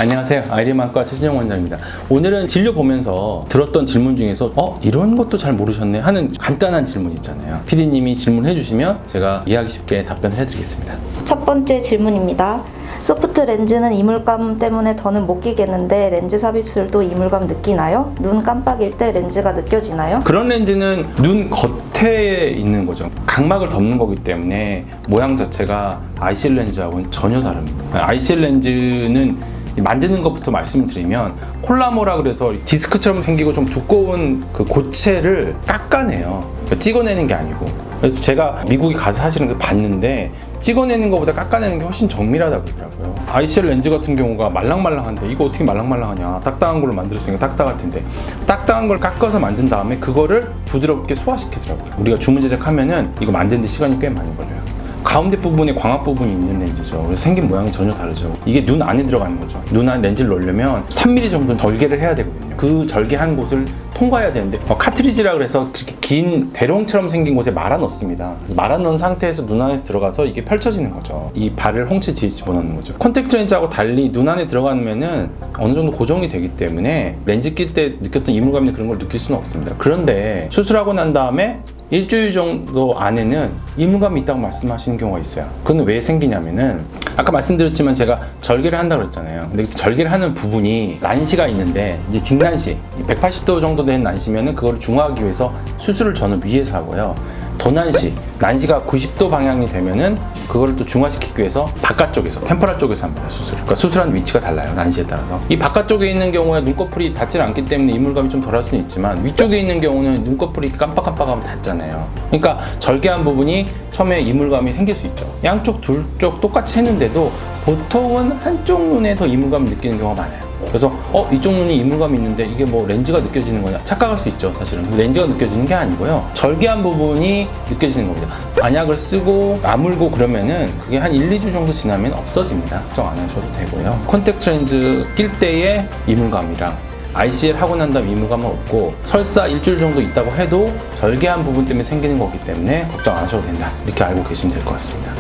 안녕하세요. 아이리만과 최진영 원장입니다. 오늘은 진료 보면서 들었던 질문 중에서 이런 것도 잘 모르셨네 하는 간단한 질문 있잖아요. PD님이 질문해 주시면 제가 이해하기 쉽게 답변을 해드리겠습니다. 첫 번째 질문입니다. 소프트 렌즈는 이물감 때문에 더는 못 끼겠는데 렌즈 삽입술도 이물감 느끼나요? 눈 깜빡일 때 렌즈가 느껴지나요? 그런 렌즈는 눈 겉에 있는 거죠. 각막을 덮는 거기 때문에 모양 자체가 ICL 렌즈하고는 전혀 다릅니다. ICL 렌즈는 만드는 것부터 말씀을 드리면 콜라모라 그래서 디스크처럼 생기고 좀 두꺼운 그 고체를 깎아내요. 그러니까 찍어내는 게 아니고. 그래서 제가 미국에 가서 사실은 봤는데 찍어내는 것보다 깎아내는 게 훨씬 정밀하다고 그러더라고요. ICL 렌즈 같은 경우가 말랑말랑한데 이거 어떻게 말랑말랑하냐. 딱딱한 걸로 만들었으니까 딱딱할 텐데 딱딱한 걸 깎아서 만든 다음에 그거를 부드럽게 소화시키더라고요. 우리가 주문 제작하면은 이거 만드는데 시간이 꽤 많이 걸려요. 가운데 부분에 광학 부분이 있는 렌즈죠. 그래서 생긴 모양이 전혀 다르죠. 이게 눈 안에 들어가는 거죠. 눈 안에 렌즈를 넣으려면 3mm 정도는 절개를 해야 되거든요. 그 절개한 곳을 통과해야 되는데 카트리지라 그래서 그렇게 긴 대롱처럼 생긴 곳에 말아 넣습니다. 말아 넣은 상태에서 눈 안에서 들어가서 이게 펼쳐지는 거죠. 이 발을 홍채 뒤에 집어넣는 거죠. 컨택트 렌즈하고 달리 눈 안에 들어가면은 어느 정도 고정이 되기 때문에 렌즈 낄 때 느꼈던 이물감이나 그런 걸 느낄 수는 없습니다. 그런데 수술하고 난 다음에 일주일 정도 안에는 이물감이 있다고 말씀하시는 경우가 있어요. 그건 왜 생기냐면은 아까 말씀드렸지만 제가 절개를 한다고 그랬잖아요. 근데 절개를 하는 부분이 난시가 있는데 이제 직난시 180도 정도 된 난시면은 그거를 중화하기 위해서 수술을 저는 위에서 하고요. 도난시, 난시가 90도 방향이 되면은 그거를 또 중화시키기 위해서 바깥쪽에서, 템포럴 쪽에서 합니다, 수술을. 그러니까 수술하는 위치가 달라요, 난시에 따라서. 이 바깥쪽에 있는 경우에 눈꺼풀이 닿지 않기 때문에 이물감이 좀 덜할 수는 있지만 위쪽에 있는 경우는 눈꺼풀이 깜빡깜빡하면 닿잖아요. 그러니까 절개한 부분이 처음에 이물감이 생길 수 있죠. 양쪽 둘 쪽 똑같이 했는데도 보통은 한쪽 눈에 더 이물감을 느끼는 경우가 많아요. 그래서 이쪽 눈이 이물감이 있는데 이게 뭐 렌즈가 느껴지는 거냐 착각할 수 있죠. 사실은 렌즈가 느껴지는 게 아니고요, 절개한 부분이 느껴지는 겁니다. 안약을 쓰고 아물고 그러면은 그게 한 1, 2주 정도 지나면 없어집니다. 걱정 안 하셔도 되고요. 콘택트 렌즈 낄 때의 이물감이랑 ICL 하고 난 다음 이물감은 없고 설사 일주일 정도 있다고 해도 절개한 부분 때문에 생기는 거기 때문에 걱정 안 하셔도 된다, 이렇게 알고 계시면 될 것 같습니다.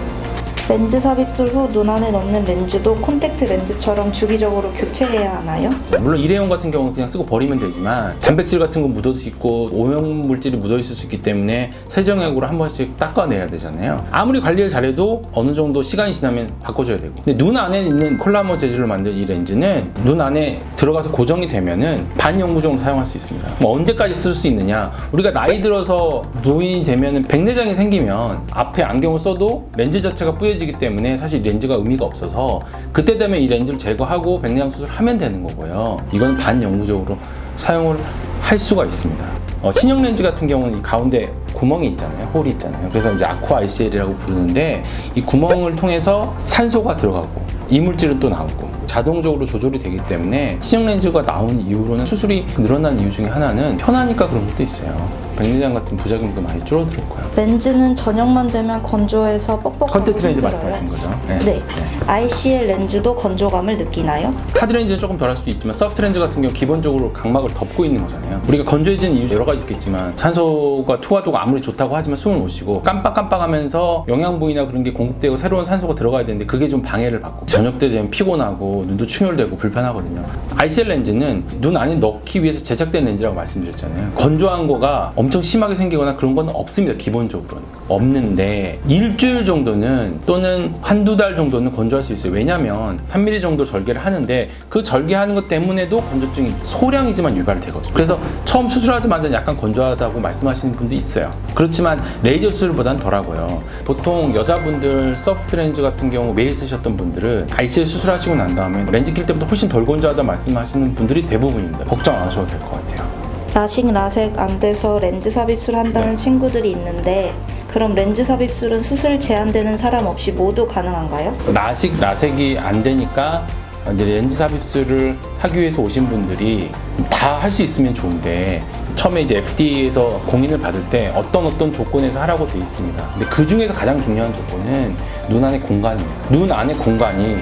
렌즈 삽입술 후 눈 안에 넣는 렌즈도 콘택트 렌즈처럼 주기적으로 교체해야 하나요? 물론 일회용 같은 경우는 그냥 쓰고 버리면 되지만 단백질 같은 거 묻어도 있고 오염물질이 묻어 있을 수 있기 때문에 세정액으로 한 번씩 닦아내야 되잖아요. 아무리 관리를 잘해도 어느 정도 시간이 지나면 바꿔줘야 되고, 근데 눈 안에 있는 콜라모 재질로 만든 이 렌즈는 눈 안에 들어가서 고정이 되면은 반영구적으로 사용할 수 있습니다. 뭐 언제까지 쓸 수 있느냐, 우리가 나이 들어서 노인이 되면은 백내장이 생기면 앞에 안경을 써도 렌즈 자체가 뿌여지기 때문에 사실 렌즈가 의미가 없어서 그때 되면 이 렌즈를 제거하고 백내장 수술을 하면 되는 거고요. 이건 반영구적으로 사용을 할 수가 있습니다. 신형 렌즈 같은 경우는 이 가운데 구멍이 있잖아요, 홀이 있잖아요. 그래서 이제 아쿠아 ICL이라고 부르는데 이 구멍을 통해서 산소가 들어가고 이물질은 또 나오고 자동적으로 조절이 되기 때문에 신형 렌즈가 나온 이후로는 수술이 늘어난 이유 중에 하나는 편하니까 그런 것도 있어요. 백내장 같은 부작용도 많이 줄어들었고요. 렌즈는 저녁만 되면 건조해서 뻑뻑하고 컨택트 렌즈 힘들어요. 말씀하신 거죠? 네. ICL 렌즈도 건조감을 느끼나요? 하드 렌즈는 조금 덜 할 수도 있지만 소프트 렌즈 같은 경우 기본적으로 각막을 덮고 있는 거잖아요. 우리가 건조해지는 이유 여러 가지 있겠지만 산소가 투하도가 아무리 좋다고 하지만 숨을 못 쉬고 깜빡깜빡하면서 영양분이나 그런 게 공급되고 새로운 산소가 들어가야 되는데 그게 좀 방해를 받고 저녁 때 되면 피곤하고 눈도 충혈되고 불편하거든요. ICL 렌즈는 눈 안에 넣기 위해서 제작된 렌즈라고 말씀드렸잖아요. 건조한 거가 엄청 심하게 생기거나 그런 건 없습니다. 기본적으로는 없는데 일주일 정도는 또는 한두 달 정도는 건조할 수 있어요. 왜냐면 3mm 정도 절개를 하는데 그 절개하는 것 때문에도 건조증이 소량이지만 유발이 되거든요. 그래서 처음 수술하자마자 약간 건조하다고 말씀하시는 분도 있어요. 그렇지만 레이저 수술보다는 덜하고요. 보통 여자분들 소프트 렌즈 같은 경우 매일 쓰셨던 분들은 ICL 수술하시고 난 다음에 렌즈 낄 때보다 훨씬 덜 건조하다 말씀하시는 분들이 대부분입니다. 걱정 안 하셔도 될 것 같아요. 라식, 라섹 안 돼서 렌즈 삽입술 한다는 친구들이 있는데 그럼 렌즈 삽입술은 수술 제한되는 사람 없이 모두 가능한가요? 라식, 라섹이 안 되니까 이제 렌즈 삽입술을 하기 위해서 오신 분들이 다 할 수 있으면 좋은데 처음에 이제 FDA에서 공인을 받을 때 어떤 조건에서 하라고 돼 있습니다. 근데 그 중에서 가장 중요한 조건은 눈 안의 공간입니다. 눈 안의 공간이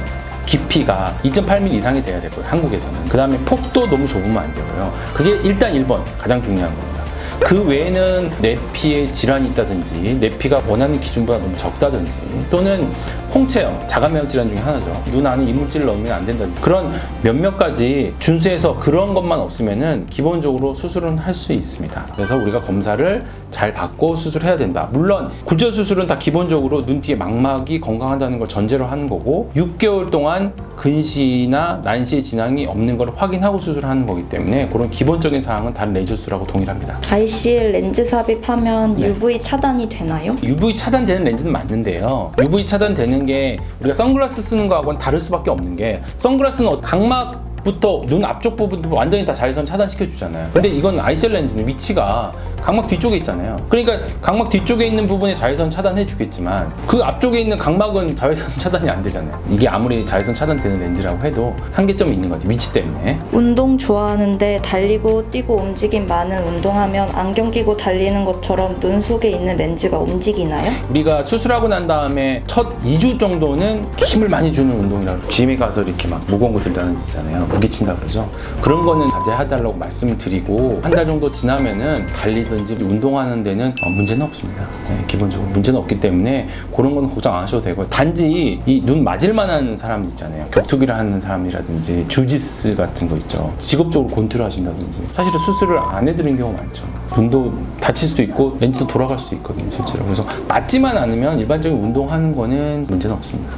깊이가 2.8mm 이상이 돼야 되고요, 한국에서는. 그 다음에 폭도 너무 좁으면 안 되고요. 그게 일단 1번 가장 중요한 겁니다. 그 외에는 내피에 질환이 있다든지 내피가 원하는 기준보다 너무 적다든지 또는 홍채염, 자가면역 질환 중에 하나죠. 눈 안에 이물질을 넣으면 안 된다든지 그런 몇몇 가지 준수해서 그런 것만 없으면은 기본적으로 수술은 할 수 있습니다. 그래서 우리가 검사를 잘 받고 수술해야 된다. 물론 굴절 수술은 다 기본적으로 눈 뒤에 망막이 건강하다는 걸 전제로 하는 거고 6개월 동안 근시나 난시의 진앙이 없는 걸 확인하고 수술하는 거기 때문에 그런 기본적인 사항은 다른 레이저 수술하고 동일합니다. ICL 렌즈 삽입하면 네. UV 차단이 되나요? UV 차단되는 렌즈는 맞는데요. UV 차단되는 게 우리가 선글라스 쓰는 거하고는 다를 수밖에 없는 게 선글라스는 각막부터 눈 앞쪽 부분도 완전히 다 자외선 차단시켜 주잖아요. 근데 이건 ICL 렌즈는 위치가 각막 뒤쪽에 있잖아요. 그러니까 각막 뒤쪽에 있는 부분에 자외선 차단해 주겠지만 그 앞쪽에 있는 각막은 자외선 차단이 안 되잖아요. 이게 아무리 자외선 차단되는 렌즈라고 해도 한계점이 있는 것 같아요. 위치 때문에. 운동 좋아하는데 달리고 뛰고 움직임 많은 운동하면 안경 끼고 달리는 것처럼 눈 속에 있는 렌즈가 움직이나요? 우리가 수술하고 난 다음에 첫 2주 정도는 힘을 많이 주는 운동이라고 짐에 가서 이렇게 막 무거운 거 들다는 데 있잖아요. 무게친다 그러죠. 그런 거는 자제해달라고 말씀을 드리고 한 달 정도 지나면은 달리든지 운동하는 데는 문제는 없습니다. 네, 기본적으로 문제는 없기 때문에 그런 건 걱정 안 하셔도 되고 단지 이 눈 맞을 만한 사람 있잖아요. 격투기를 하는 사람이라든지 주짓수 같은 거 있죠. 직업적으로 권투를 하신다든지 사실은 수술을 안 해드리는 경우가 많죠. 눈도 다칠 수도 있고 렌즈도 돌아갈 수도 있거든요, 실제로. 그래서 맞지만 않으면 일반적인 운동하는 거는 문제는 없습니다.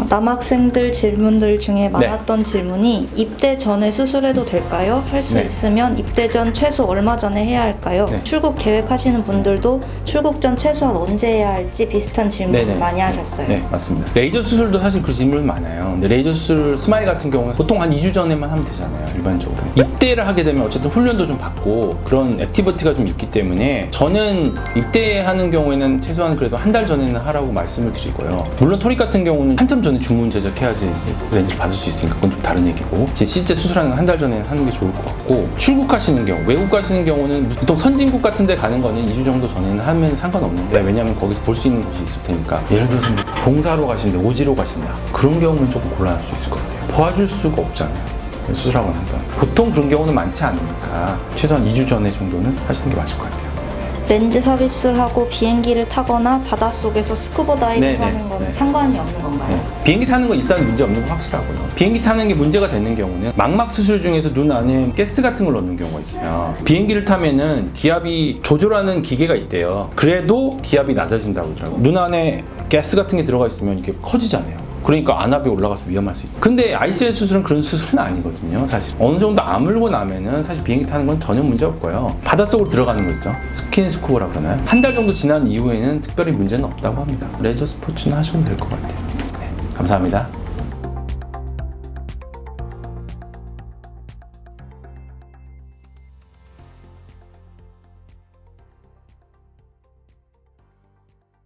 남학생들 질문들 중에 많았던 질문이 입대 전에 수술해도 될까요? 할 수 네. 있으면 입대 전 최소 얼마 전에 해야 할까요? 네. 출국 계획하시는 분들도 출국 전 최소한 언제 해야 할지 비슷한 질문을 네네. 많이 하셨어요. 네, 맞습니다. 레이저 수술도 사실 그 질문 많아요. 근데 레이저 수술 스마일 같은 경우는 보통 한 2주 전에만 하면 되잖아요, 일반적으로. 입대를 하게 되면 어쨌든 훈련도 좀 받고 그런 액티비티가 좀 있기 때문에 저는 입대하는 경우에는 최소한 그래도 한 달 전에는 하라고 말씀을 드리고요. 물론 토릭 같은 경우는 한참 전에 주문 제작해야지 렌즈를 받을 수 있으니까 그건 좀 다른 얘기고 실제 수술하는 건 한 달 전에 하는 게 좋을 것 같고 출국하시는 경우, 외국 가시는 경우는 보통 선진국 같은 데 가는 거는 2주 정도 전에는 하면 상관없는데 왜냐면 거기서 볼 수 있는 곳이 있을 테니까 예를 들어서 뭐 봉사로 가신다, 오지로 가신다 그런 경우는 조금 곤란할 수 있을 것 같아요. 도와줄 수가 없잖아요. 수술하고 난다. 보통 그런 경우는 많지 않으니까 최소한 2주 전에 정도는 하시는 게 맞을 것 같아요. 렌즈 삽입술하고 비행기를 타거나 바닷속에서 스쿠버 다이빙 네네. 하는 거는 네. 상관이 없는 건가요? 네. 비행기 타는 건 일단 문제 없는 건 확실하고요. 비행기 타는 게 문제가 되는 경우는 망막 수술 중에서 눈 안에 가스 같은 걸 넣는 경우가 있어요. 비행기를 타면은 기압이 조절하는 기계가 있대요. 그래도 기압이 낮아진다고 하더라고요. 눈 안에 가스 같은 게 들어가 있으면 이게 커지잖아요. 그러니까 안압이 올라가서 위험할 수 있죠. 근데 ICL 수술은 그런 수술은 아니거든요, 사실. 어느 정도 아물고 나면은 사실 비행기 타는 건 전혀 문제 없고요. 바닷속으로 들어가는 거 있죠. 스킨 스쿠버라 그러나요? 한 달 정도 지난 이후에는 특별히 문제는 없다고 합니다. 레저 스포츠는 하셔도 될 것 같아요. 네, 감사합니다.